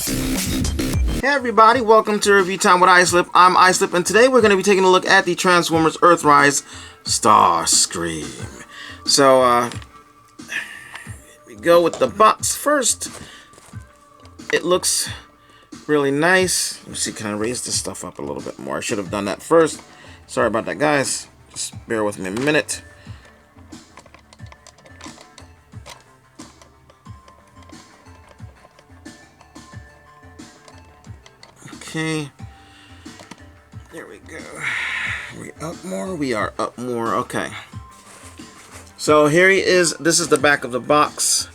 Hey everybody, welcome to Review Time with Islip. I'm Islip, and today we're going to be taking a look at the Transformers Earthrise STARSCREAM. So, we go with the box first. It looks really nice. Let me see, can I raise this stuff up a little bit more? I should have done that first. Sorry about that, guys. Just bear with me a minute. Okay, there we go. Are we up more? We are up more. Okay. So here he is. This is the back of the box.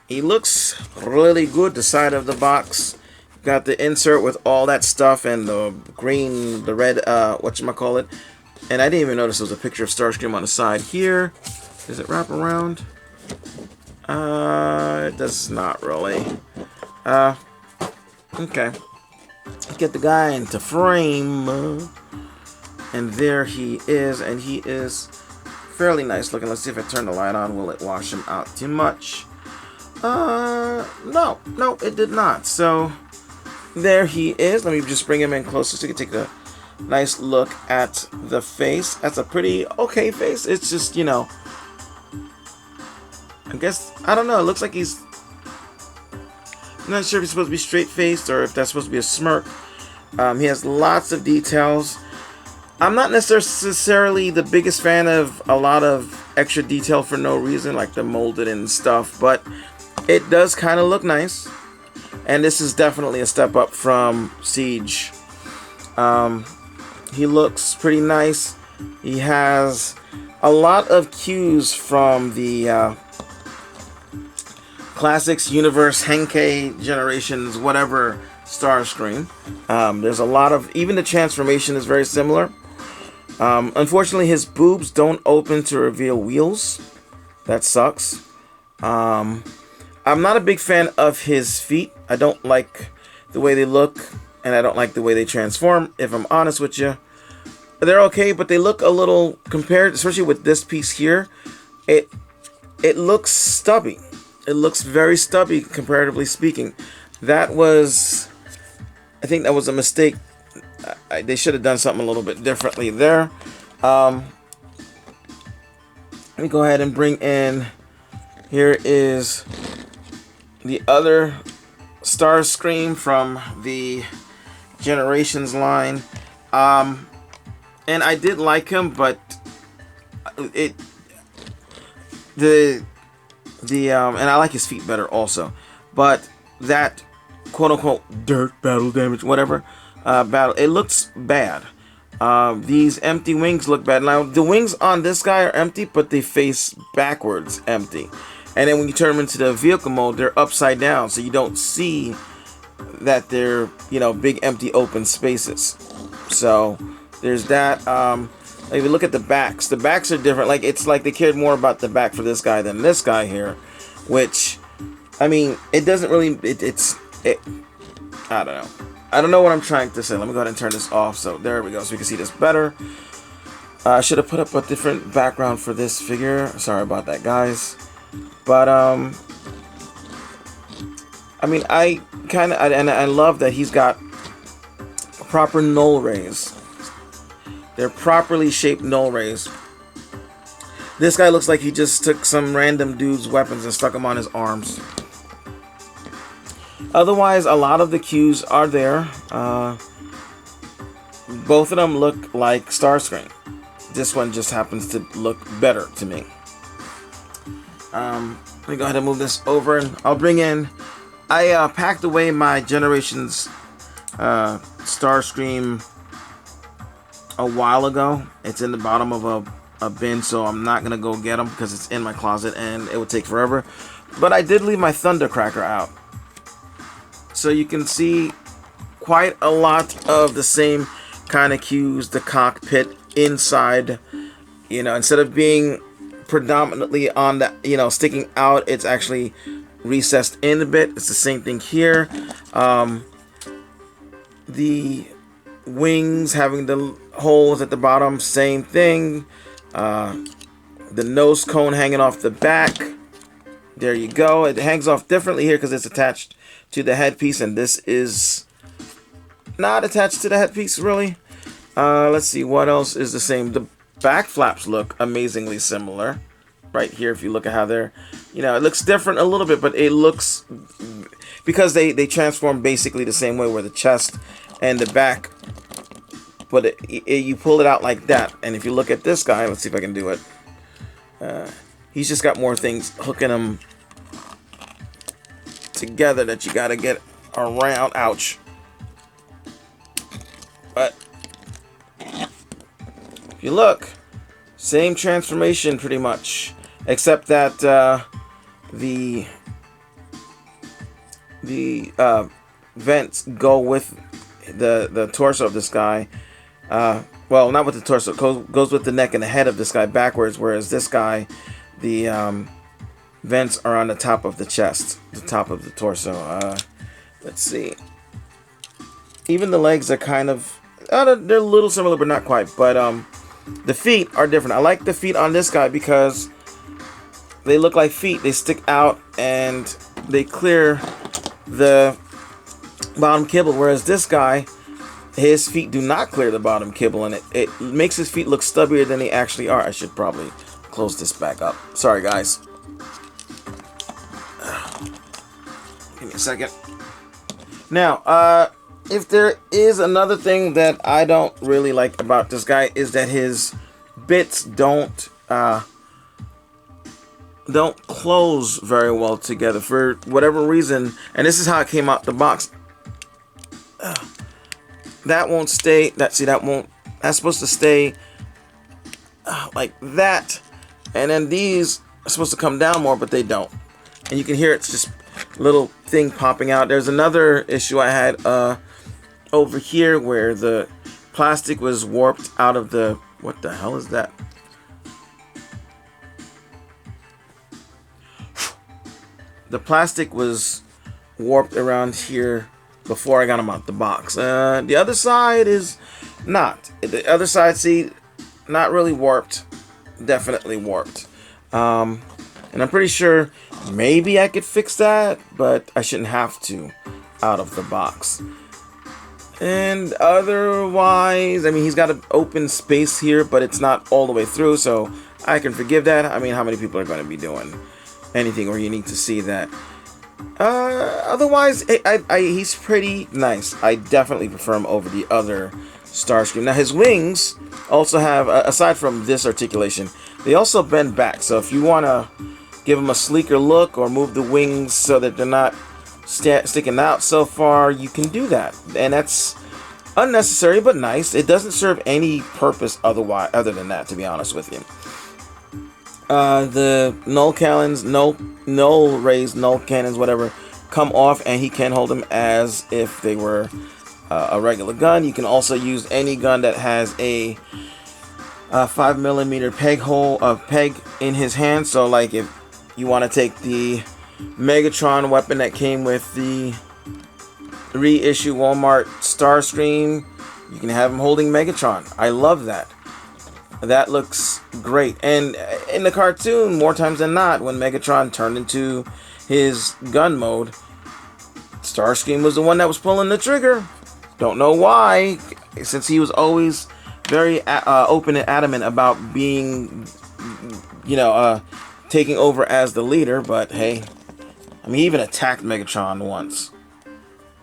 He looks really good. The side of the box. Got the insert with all that stuff and the green, the red, whatchamacallit. And I didn't even notice there was a picture of Starscream on the side here. Does it wrap around? It does not really. Okay. Get the guy into frame, and there he is, and he is fairly nice looking. Let's see if I turn the light on. Will it wash him out too much? No, it did not. So there he is. Let me just bring him in closer so you can take a nice look at the face. That's a pretty okay face. It's just, you know, I guess, I don't know, it looks like he's, I'm not sure if he's supposed to be straight-faced or if that's supposed to be a smirk. He has lots of details. I'm not necessarily the biggest fan of a lot of extra detail for no reason, like the molded and stuff, but it does kind of look nice. And this is definitely a step up from Siege. He looks pretty nice. He has a lot of cues from the Classics, Universe, Henkei, Generations, whatever Starscream. There's a lot of, even the transformation is very similar. Unfortunately, his boobs don't open to reveal wheels. That sucks. I'm not a big fan of his feet. I don't like the way they look, and I don't like the way they transform, if I'm honest with you. They're okay, but they look a little, compared, especially with this piece here, it looks stubby. It looks very stubby, comparatively speaking. That was, I think that was a mistake. They should have done something a little bit differently there. Let me go ahead and bring in, here is the other Starscream from the Generations line. And I did like him, but and I like his feet better also, but that quote-unquote dirt battle damage, whatever, battle, it looks bad. These empty wings look bad. Now, the wings on this guy are empty, but they face backwards empty. And then when you turn them into the vehicle mode, they're upside down, so you don't see that they're, you know, big empty open spaces. So there's that. If you look at the backs are different. Like, it's like they cared more about the back for this guy than this guy here, which, I mean, it doesn't really, I don't know. I don't know what I'm trying to say. Let me go ahead and turn this off. So there we go, so we can see this better. I should have put up a different background for this figure. Sorry about that, guys. But, I mean, I love that he's got proper null rays. They're properly shaped null rays. This guy looks like he just took some random dude's weapons and stuck them on his arms. Otherwise, a lot of the cues are there. Both of them look like Starscream. This one just happens to look better to me. Let me go ahead and move this over, and I'll bring in, I packed away my Generations Starscream a while ago. It's in the bottom of a bin, so I'm not gonna go get them because it's in my closet and it would take forever. But I did leave my Thundercracker out, so you can see quite a lot of the same kind of cues. The cockpit inside, you know, instead of being predominantly on the, you know, sticking out, it's actually recessed in a bit. It's the same thing here. The wings having the holes at the bottom, same thing. The nose cone hanging off the back. There you go. It hangs off differently here because it's attached to the headpiece, and this is not attached to the headpiece really. Let's see what else is the same. The back flaps look amazingly similar right here. If you look at how they're, you know, it looks different a little bit, but it looks, because they transform basically the same way, where the chest and the back, but you pull it out like that. And if you look at this guy, let's see if I can do it. He's just got more things hooking him together that you got to get around. Ouch. But if you look, same transformation pretty much, except that the vents go with the torso of this guy. Well, not with the torso. It goes with the neck and the head of this guy backwards, whereas this guy, the vents are on the top of the chest, the top of the torso. Let's see. Even the legs are kind of, they're a little similar, but not quite. But the feet are different. I like the feet on this guy because they look like feet. They stick out and they clear the bottom kibble, whereas this guy, his feet do not clear the bottom kibble, and it makes his feet look stubbier than they actually are. I should probably close this back up. Sorry, guys. Give me a second. Now, if there is another thing that I don't really like about this guy, is that his bits don't close very well together for whatever reason. And this is how it came out the box. That won't stay. That's supposed to stay like that. And then these are supposed to come down more, but they don't. And you can hear it's just a little thing popping out. There's another issue I had over here where the plastic was warped out of the, what the hell is that? The plastic was warped around here before I got them out the box. The other side is not. The other side, see, not really warped. Definitely warped. And I'm pretty sure maybe I could fix that, but I shouldn't have to out of the box. And otherwise, I mean, he's got an open space here, but it's not all the way through, so I can forgive that. I mean, how many people are going to be doing anything where you need to see that? Otherwise, he's pretty nice. I definitely prefer him over the other STARSCREAM. Now, his wings also have, aside from this articulation, they also bend back. So if you want to give him a sleeker look or move the wings so that they're not sticking out so far, you can do that. And that's unnecessary but nice. It doesn't serve any purpose other than that, to be honest with you. The null cannons, null rays, null cannons, whatever, come off, and he can hold them as if they were a regular gun. You can also use any gun that has a 5mm peg in his hand. So, like, if you want to take the Megatron weapon that came with the reissue Walmart STARSCREAM, you can have him holding Megatron. I love that. That looks great. And in the cartoon, more times than not, when Megatron turned into his gun mode, STARSCREAM was the one that was pulling the trigger. Don't know why, since he was always very open and adamant about being, taking over as the leader. But hey, I mean, he even attacked Megatron once.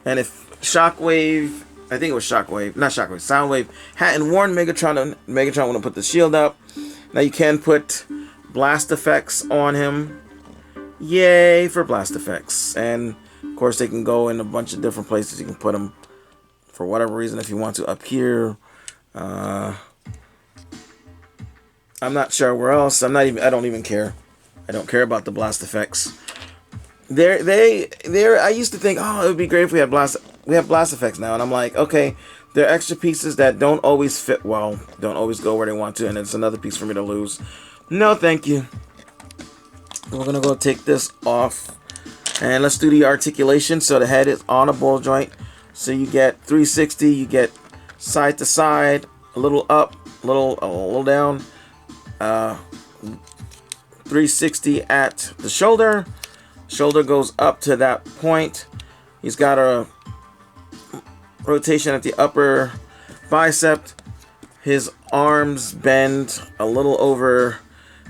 And if Shockwave, I think it was Shockwave, not Shockwave, Soundwave hadn't warned Megatron, Megatron wouldn't put the shield up. Now you can put blast effects on him. Yay for blast effects. And of course they can go in a bunch of different places. You can put them for whatever reason if you want to up here. I'm not sure where else. I don't even care. I don't care about the blast effects. I used to think, oh, it would be great if we had blast effects now, and I'm like, okay, they're extra pieces that don't always fit well, don't always go where they want to, and it's another piece for me to lose. No, thank you. We're gonna go take this off, and let's do the articulation. So the head is on a ball joint, so you get 360, you get side to side, a little up, a little down, 360 at the shoulder. Shoulder goes up to that point. He's got a rotation at the upper bicep. His arms bend a little over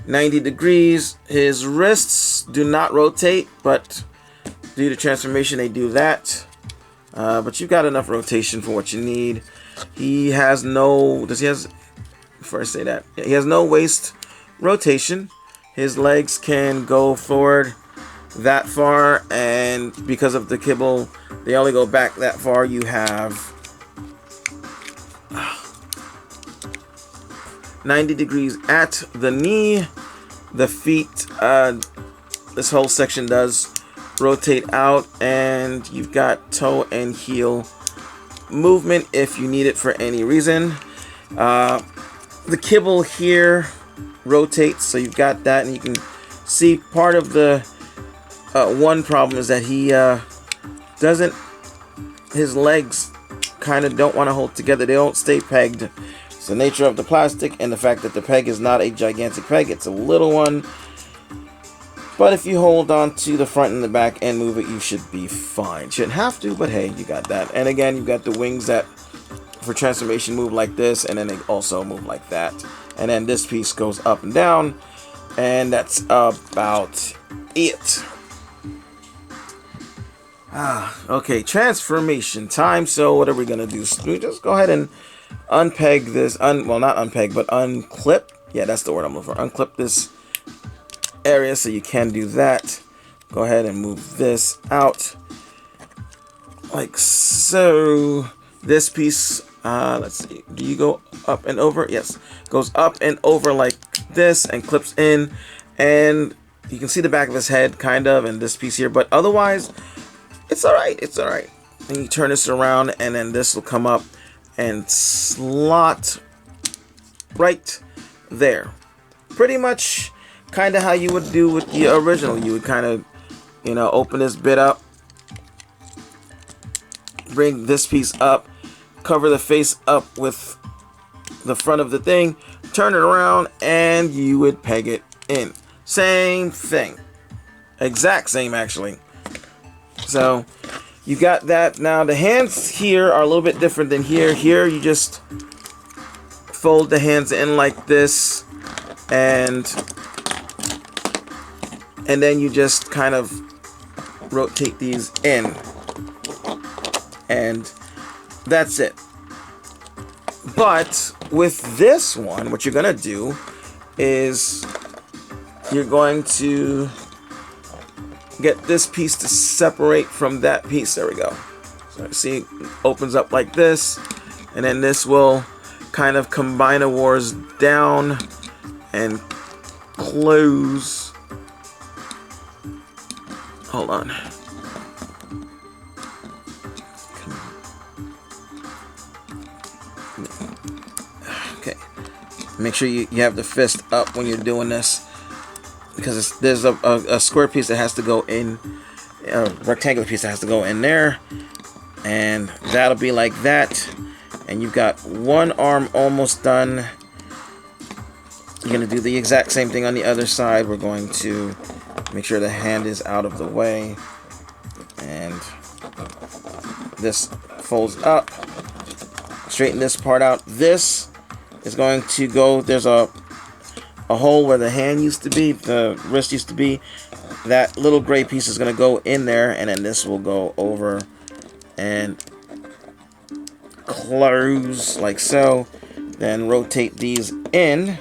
90 degrees. His wrists do not rotate, but due to transformation, they do that. But you've got enough rotation for what you need. He has no... Before I say that, he has no waist rotation. His legs can go forward that far, and because of the kibble, they only go back that far. You have 90 degrees at the knee. The feet, this whole section does rotate out, and you've got toe and heel movement if you need it for any reason. The kibble here rotates, so you've got that, and you can see part of the one problem is that he doesn't, his legs kind of don't want to hold together. They don't stay pegged. It's the nature of the plastic and the fact that the peg is not a gigantic peg. It's a little one. But if you hold on to the front and the back and move it, you should be fine. Shouldn't have to, but hey, you got that. And again, you've got the wings that for transformation move like this, and then they also move like that. And then this piece goes up and down, and that's about it. Okay, transformation time. So what are we gonna do? We just go ahead and unpeg this. Well, not unpeg, but unclip. Yeah, that's the word I'm looking for. Unclip this area, so you can do that. Go ahead and move this out like so. This piece, let's see, do you go up and over? Yes, goes up and over like this and clips in, and you can see the back of his head kind of, and this piece here, but otherwise it's all right. It's all right. And you turn this around, and then this will come up and slot right there. Pretty much kind of how you would do with the original. You would kind of, you know, open this bit up, bring this piece up, cover the face up with the front of the thing, turn it around, and you would peg it in. Same thing. Exact same, actually. So you got that. Now the hands here are a little bit different than here. Here you just fold the hands in like this, and then you just kind of rotate these in, and that's it. But with this one, what you're gonna do is you're going to get this piece to separate from that piece. There we go. So see, it opens up like this, and then this will kind of combine the wars down and close. Hold on. Okay. Make sure you have the fist up when you're doing this, because there's a square piece that has to go in, a rectangular piece that has to go in there, and that'll be like that. And you've got one arm almost done. You're going to do the exact same thing on the other side. We're going to make sure the hand is out of the way, and this folds up. Straighten this part out. This is going to go, there's a hole where the hand used to be, the wrist used to be. That little gray piece is going to go in there, and then this will go over and close like so. Then rotate these in.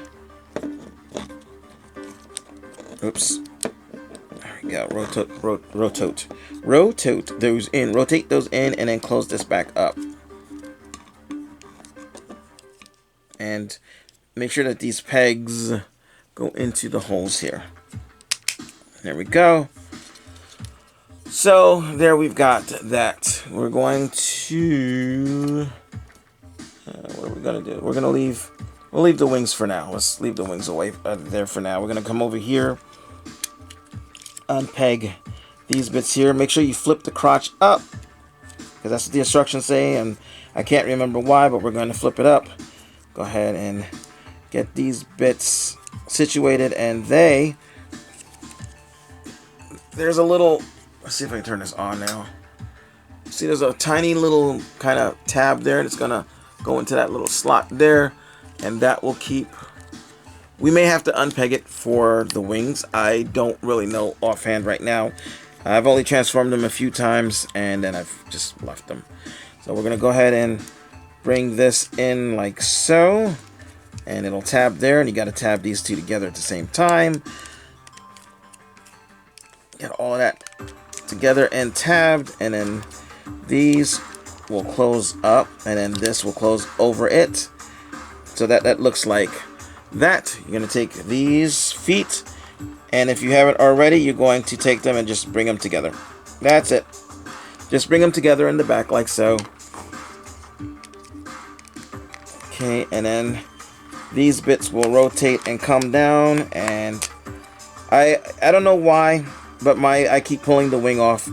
Oops. There we go. Rotate those in. Rotate those in, and then close this back up. And make sure that these pegs go into the holes here. There we go. So there we've got that. We're going to what are we gonna do? We're gonna leave. We'll leave the wings for now. Let's leave the wings away there for now. We're gonna come over here, unpeg these bits here. Make sure you flip the crotch up, because that's what the instructions say, and I can't remember why, but we're going to flip it up. Go ahead and get these bits situated, and there's a little, let's see if I can turn this on now. See, there's a tiny little kind of tab there, and it's gonna go into that little slot there, and that will keep. We may have to unpeg it for the wings. I don't really know offhand right now. I've only transformed them a few times, and then I've just left them. So we're gonna go ahead and bring this in like so, and it'll tab there, and you got to tab these two together at the same time. Get all of that together and tabbed, and then these will close up, and then this will close over it, so that looks like that. You're going to take these feet, and if you haven't already, you're going to take them and just bring them together. That's it. Just bring them together in the back like so. Okay, and then these bits will rotate and come down, and I don't know why, but I keep pulling the wing off.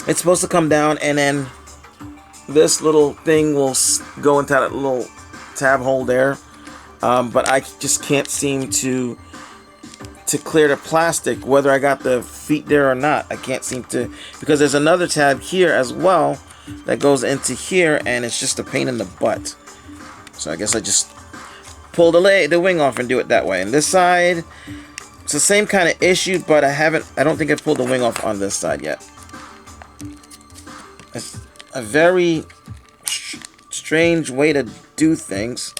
It's supposed to come down, and then this little thing will go into that little tab hole there. But I just can't seem to clear the plastic, whether I got the feet there or not. I can't seem to, because there's another tab here as well that goes into here, and it's just a pain in the butt. So I guess I just pull the wing off and do it that way. And this side, it's the same kind of issue, but I don't think I've pulled the wing off on this side yet. It's a very strange way to do things.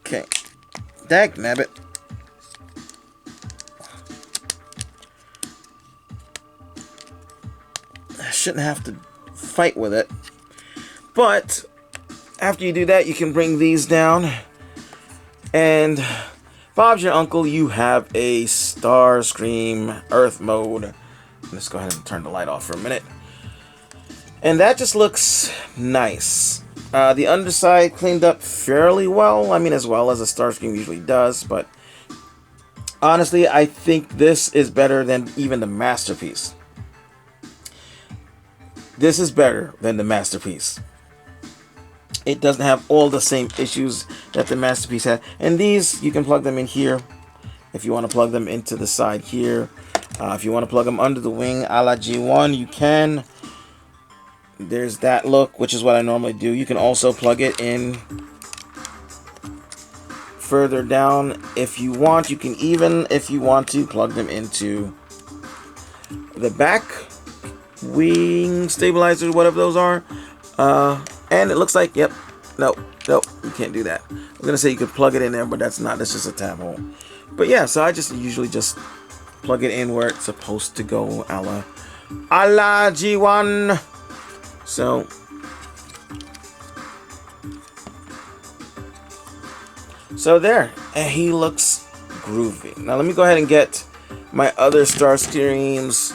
Okay. Dagnabbit. I shouldn't have to fight with it. But after you do that, you can bring these down. And Bob's your uncle, you have a Starscream Earth mode. Let's go ahead and turn the light off for a minute. And that just looks nice. The underside cleaned up fairly well. I mean, as well as a Starscream usually does. But honestly, I think this is better than even the Masterpiece. This is better than the Masterpiece. It doesn't have all the same issues that the Masterpiece had. And these, you can plug them in here. If you want to plug them into the side here. If you want to plug them under the wing a la G1, you can. There's that look, which is what I normally do. You can also plug it in further down if you want. You can even, if you want to, plug them into the back wing stabilizers, whatever those are. And it looks like, yep, nope, you can't do that. I was gonna say you could plug it in there, but that's not. That's just a tab hole. But yeah, so I just usually just plug it in where it's supposed to go, a la G1. So there, and he looks groovy. Now let me go ahead and get my other Starscreams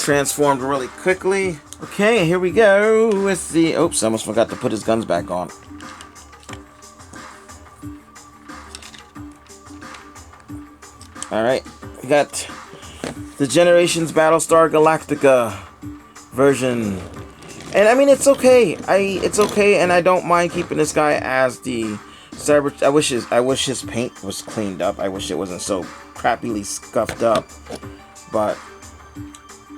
transformed really quickly. Okay, here we go with the... Oops, I almost forgot to put his guns back on. Alright, we got the Generations Battlestar Galactica version. And I mean, it's okay. It's okay, and I don't mind keeping this guy as the Cyber. I wish his paint was cleaned up. I wish it wasn't so crappily scuffed up. But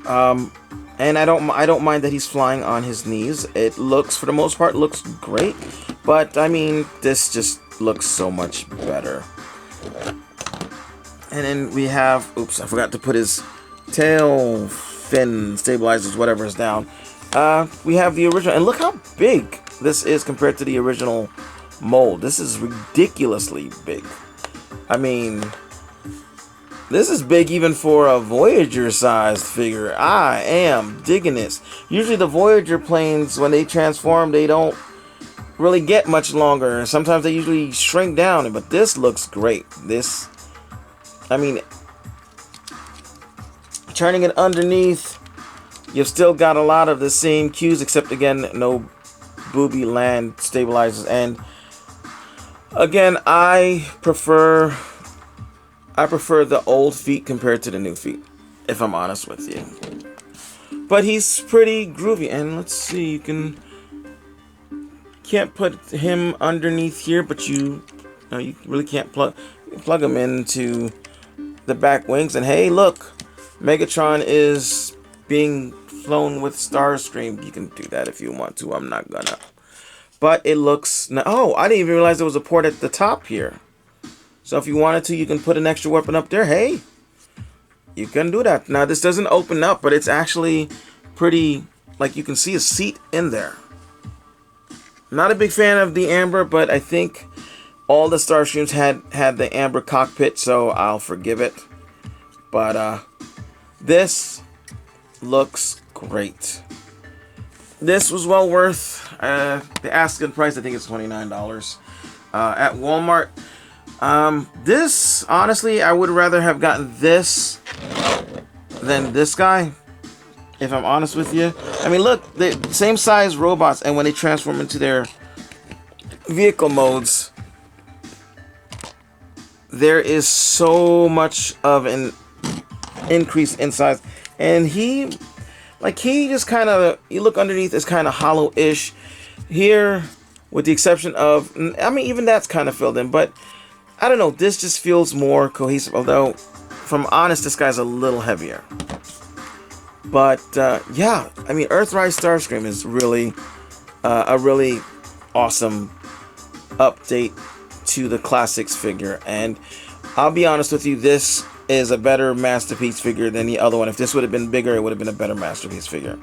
and I don't mind that he's flying on his knees. It looks, for the most part, looks great. But I mean, this just looks so much better. And then we have, oops, I forgot to put his tail fin stabilizers, whatever is down. We have the original, and look how big this is compared to the original mold. This is ridiculously big. I mean, this is big even for a Voyager-sized figure. I am digging this. Usually the Voyager planes, when they transform, they don't really get much longer. Sometimes they usually shrink down, but this looks great. This, I mean, turning it underneath, you've still got a lot of the same cues, except again, no booby land stabilizers. And again, I prefer the old feet compared to the new feet, if I'm honest with you. But he's pretty groovy, and let's see, you can't put him underneath here, but you really can't plug him into the back wings. And hey, look, Megatron is being flown with Starscream. You can do that if you want to. I'm not gonna. But it looks... Oh, I didn't even realize there was a port at the top here. So if you wanted to, you can put an extra weapon up there. Hey, you can do that. Now, this doesn't open up, but it's actually pretty... Like, you can see a seat in there. Not a big fan of the amber, but I think all the Starscreams had the amber cockpit, so I'll forgive it. But this looks great. This was well worth the asking price. I think it's $29 at Walmart. This, honestly, I would rather have gotten this than this guy, if I'm honest with you. I mean, look, the same size robots, and when they transform into their vehicle modes, there is so much of an increase in size. And he just kind of, you look underneath, it's kind of hollow-ish. Here, with the exception of, I mean, even that's kind of filled in, but I don't know, this just feels more cohesive, although, if I'm honest, this guy's a little heavier. But, yeah, I mean, Earthrise Starscream is really a really awesome update to the Classics figure. And I'll be honest with you, this is a better Masterpiece figure than the other one. If this would have been bigger, it would have been a better Masterpiece figure.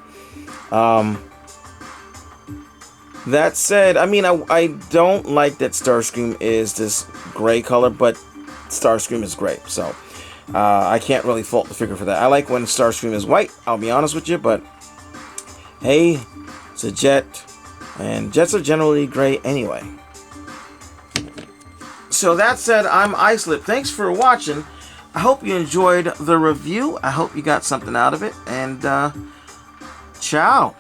That said, I mean, I don't like that Starscream is this gray color, but Starscream is gray, so I can't really fault the figure for that. I like when Starscream is white, I'll be honest with you, but hey, it's a jet, and jets are generally gray anyway. So that said, I'm Icelip. Thanks for watching. I hope you enjoyed the review. I hope you got something out of it, and ciao.